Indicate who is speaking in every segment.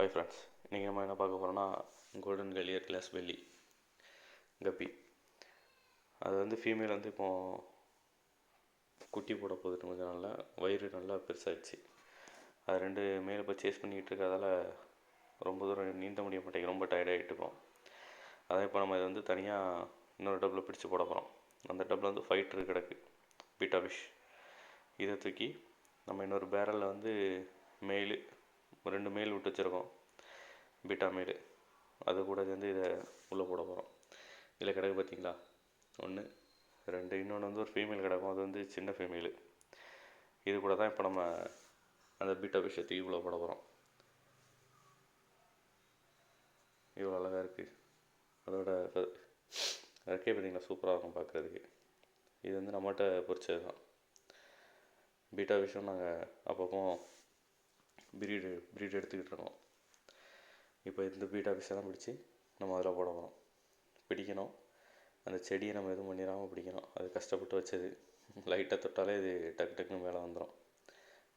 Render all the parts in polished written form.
Speaker 1: Hi friends, இன்றைக்கி நம்ம என்ன பார்க்க போகிறோம்னா கோல்டன் கலியர் கிளாஸ் பெல்லி கப்பி. அது வந்து ஃபீமேல் வந்து இப்போது குட்டி போட போகுது. கொஞ்சம் நல்லா வயிறு நல்லா பெருசாகிடுச்சு. அது ரெண்டு மேல் இப்போ சேஸ் பண்ணிக்கிட்டு இருக்கிறதால ரொம்ப தூரம் நீந்த முடிய மாட்டேங்குது, ரொம்ப டயர்டாகிட்டு இருக்கோம். அதான் இப்போ நம்ம இதை வந்து தனியாக இன்னொரு டப்பில் பிடிச்சி போட போகிறோம். அந்த டப்பில் வந்து ஃபைட்ரு கிடக்கு, பீட்டா ஃபிஷ். இதை தூக்கி நம்ம இன்னொரு பேரலில் வந்து மேலு 2 மேல் விட்டு வச்சுருக்கோம், பீட்டா மேலு. அது கூட சேர்ந்து இதை உள்ளே போட போகிறோம். இதில் கிடக்கு பார்த்தீங்களா, 1 2, இன்னொன்று வந்து ஒரு ஃபீமேல் கிடக்கும், அது வந்து சின்ன ஃபீமேலு. இது கூட தான் இப்போ நம்ம அந்த பீட்டா ஃபிஷ்ஷை தூக்கி உள்ளே போட போகிறோம். இவ்வளோ அழகாக இருக்குது. அதோட ரெக்கே பார்த்தீங்களா, சூப்பராக இருக்கும் பார்க்குறதுக்கு. இது வந்து நம்மகிட்ட பொறிச்சது தான். பீட்டா ஃபிஷ்ஷும் நாங்கள் அப்பப்போ ப்ரீட் எடுத்துக்கிட்டு இருக்கோம். இப்போ இந்த பீட்டா ஃபிஷ்ஷை தான் பிடிச்சி நம்ம அதில் போட போகிறோம். பிடிக்கணும், அந்த செடியை நம்ம எதுவும் பண்ணிடாமல் பிடிக்கணும். அது கஷ்டப்பட்டு வச்சது, லைட்டாக தொட்டாலே இது டக்கு டக்குன்னு மேலே வந்துடும்.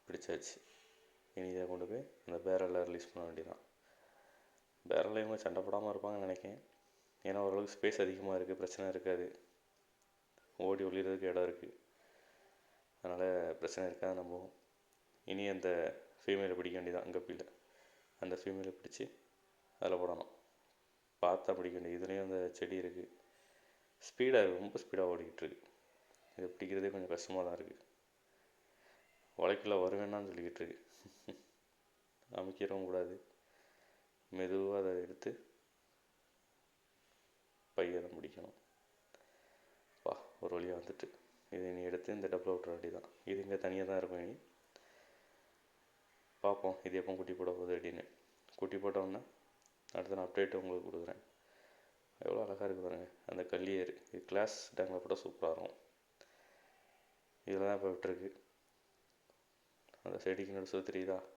Speaker 1: பிடிச்சாச்சு. இனி இதை கொண்டு போய் அந்த பேரலில் ரிலீஸ் பண்ண வேண்டியதான். பேரலில் இவங்க சண்டை போடாமல் இருப்பாங்கன்னு நினைக்கிறேன். ஏன்னா ஓரளவுக்கு ஸ்பேஸ் அதிகமாக இருக்குது, பிரச்சனை இருக்காது, ஓடி ஒளிகிறதுக்கு இடம் இருக்குது, அதனால் பிரச்சனை இருக்காது. நம்புவோம். இனி அந்த ஃபீமேலை பிடிக்க வேண்டியதான். கப்பியில் அந்த ஃபீமேலை பிடிச்சி அதில் போடணும். பார்த்தா பிடிக்க வேண்டியது. இதுலேயும் அந்த செடி இருக்குது, ஸ்பீடாக ரொம்ப ஸ்பீடாக ஓடிக்கிட்டு இருக்குது. இதை பிடிக்கிறதே கொஞ்சம் கஷ்டமாக தான் இருக்குது. வலைக்குள்ளே வருவேன்னான்னு சொல்லிக்கிட்டு இருக்கு. அமைக்கிறவும் கூடாது, மெதுவாக அதை எடுத்து பையை தான் பிடிக்கணும். ஒரு வழியாக வந்துட்டு இதை நீ எடுத்து இந்த டப்பில் விட்டுற வேண்டி தான். இது இங்கே தனியாக தான் இருக்கும். இனி பார்ப்போம் இது எப்போ குட்டி போட போகுது அப்படின்னு. குட்டி போட்டோன்னா அடுத்த நான் அப்டேட்டு உங்களுக்கு கொடுக்குறேன். எவ்வளோ அழகாக இருக்குது பாருங்கள் அந்த கல்லியர். இது கிளாஸ் டேங்கில் போட்டால் சூப்பராக இருக்கும். இதில் தான் இப்போ விட்டுருக்கு. அந்த செடிக்கு நடுசு தெரியுதா,